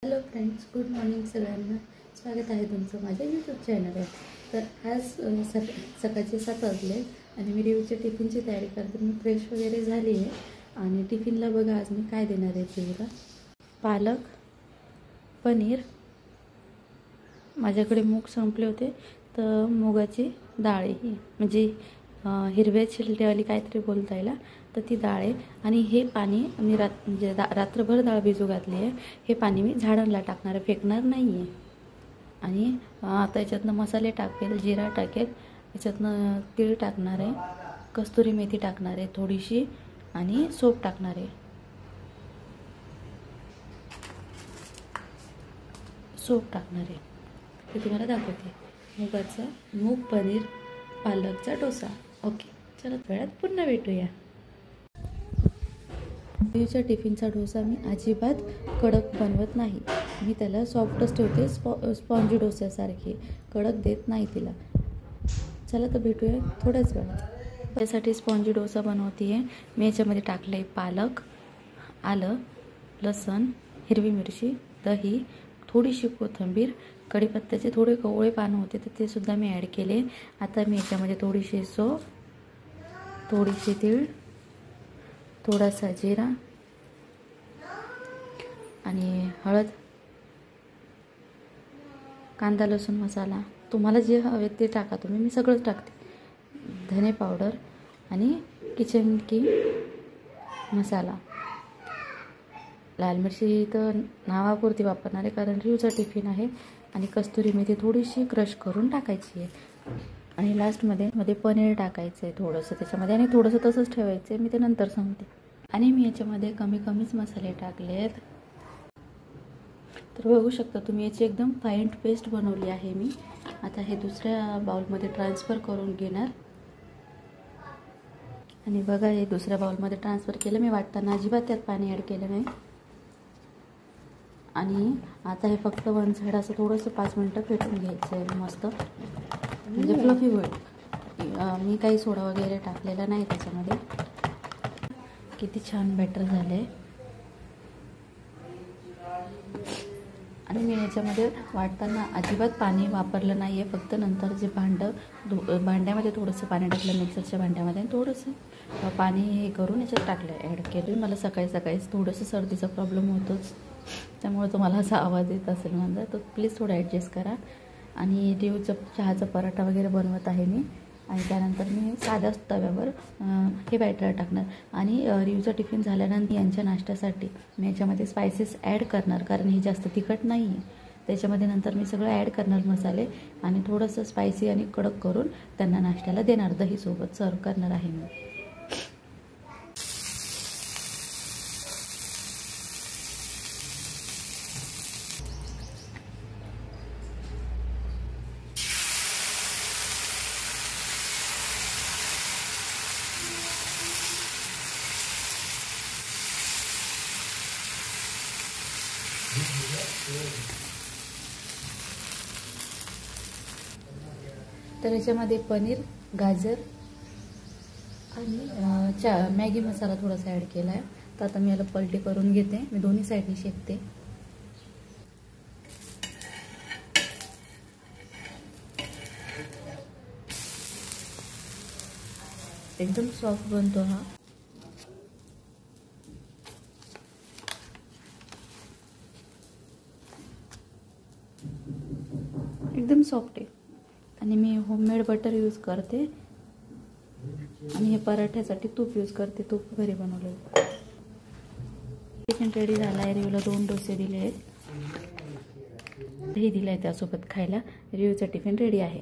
Hello friends, good morning सगळ्यांना. स्वागत आहे तुमचं माझ्या यूट्यूब चॅनलवर. तर आज सकाळचे 7 वाजले आणि मी रिव्यूच्या टिफिनची तयारी करते. मी फ्रेश वगैरे झाली आहे आणि टिफिनला बघा आज मी काय देणार आहे तिला. पालक, पनीर, माझ्याकडे मूग संपले होते तर मुगाची डाळ ही म्हणजे हिरव्या छिलट्यावाली काहीतरी बोलता येईल तर ती डाळ आहे. आणि हे पाणी मी म्हणजे रात्रभर डाळ भिजू घातली आहे. हे पाणी मी झाडांना टाकणार आहे, फेकणार नाही आहे. आणि आता याच्यातनं मसाले टाकेल, जिरा टाकेल, याच्यातनं तीळ टाकणार आहे, कस्तुरी मेथी टाकणार आहे थोडीशी आणि सोप टाकणार आहे. सोप टाकणार आहे ते तुम्हाला दाखवते. मूग पनीर पालकचा डोसा. ओके, चला वेळात पुन्हा भेटूया. रिव्यूच्या टिफिनचा डोसा मी अजिबात कडक बनवत नाही. मी त्याला सॉफ्टच ठेवते, स्पॉन्जी डोस्यासारखी. कडक देत नाही तिला. चला तर भेटूया थोड्याच वेळात. त्यासाठी स्पॉन्जी डोसा बनवते आहे. मी याच्यामध्ये टाकलं आहे पालक, आलं, लसूण, हिरवी मिरची, दही, थोडीशी कोथिंबीर, कढीपत्त्याचे थोडे कवळे पानं होते तर ते सुद्धा मी ॲड केले. आता मी याच्यामध्ये थोडीशी सोप, थोडीशी तीळ, थोडासा जिरा आणि हळद, कांदा लसूण मसाला, तुम्हाला जे हवे ते टाका तुम्ही. मी सगळंच टाकते. धने पावडर आणि किचन किंग मसाला. लाल मिरची तर नावापुरती वापरणार आहे कारण रिव्यूचा टिफिन आहे. आणि कस्तुरी मेथी थोडीशी क्रश करून टाकायची आहे. आणि लास्टमध्ये पनीर टाकायचं आहे थोडंसं त्याच्यामध्ये आणि थोडंसं तसंच ठेवायचं आहे. मी ते नंतर सांगते. आणि मी याच्यामध्ये कमीच मसाले टाकलेत. तर बघू शकता तुम्ही याची एकदम फाईन पेस्ट बनवली आहे मी. आता हे दुसऱ्या बाउलमध्ये ट्रान्सफर करून घेणार. आणि बघा हे दुसऱ्या बाउलमध्ये ट्रान्सफर केलं. मी वाटताना अजिबात त्यात पाणी ॲड केलं नाही. आणि आता हे फक्त वन साईड असं थोडंसं 5 मिनटं फेटून घ्यायचं आहे मस्त, म्हणजे फ्लफी होईल. मी काही सोडा वगैरे टाकलेला नाही त्याच्यामध्ये. किती छान बॅटर झालं आहे. आणि मी याच्यामध्ये वाटताना अजिबात पाणी वापरलं नाही आहे. फक्त नंतर जे भांड्यामध्ये थोडंसं पाणी टाकलं मिक्सरच्या भांड्यामध्ये आणि थोडंसं पाणी हे करून याच्यात टाकलं ॲड केलं. मला सकाळीच थोडंसं सर्दीचा प्रॉब्लेम होतोच त्यामुळे तुम्हाला असा आवाज येत असेल माझा तर प्लीज थोडं ॲडजस्ट करा. आणि रिव्यूचं चहाचा पराठा वगैरे बनवत आहे मी. आणि त्यानंतर मी साध्या तव्यावर हे बॅटर टाकणार. आणि रिव्यूचा टिफिन झाल्यानंतर यांच्या नाश्त्यासाठी मी याच्यामध्ये स्पायसेस ॲड करणार कारण हे जास्त तिखट नाही आहे. त्याच्यामध्ये नंतर मी सगळं ॲड करणार मसाले आणि थोडंसं स्पायसी आणि कडक करून त्यांना नाश्त्याला देणार. दहीसोबत सर्व करणार आहे मी. तर याच्यामध्ये पनीर, गाजर आणि मॅगी मसाला थोडासा ॲड केला आहे. तर आता मी याला पलटी करून घेते. मी दोन्ही साईडनी शेकते. एकदम सॉफ्ट बनतो हा. एकदम सॉफ्ट आहे. आणि मी होममेड बटर यूज करते आणि हे पराठ्यासाठी तूप यूज करते. तूप घरी बनवलं. टिफिन रेडी झाला आहे. रिव्यूला 2 डोसे दिले आहेत. दही दिलं आहे त्यासोबत खायला. रिव्यूचा टिफिन रेडी आहे.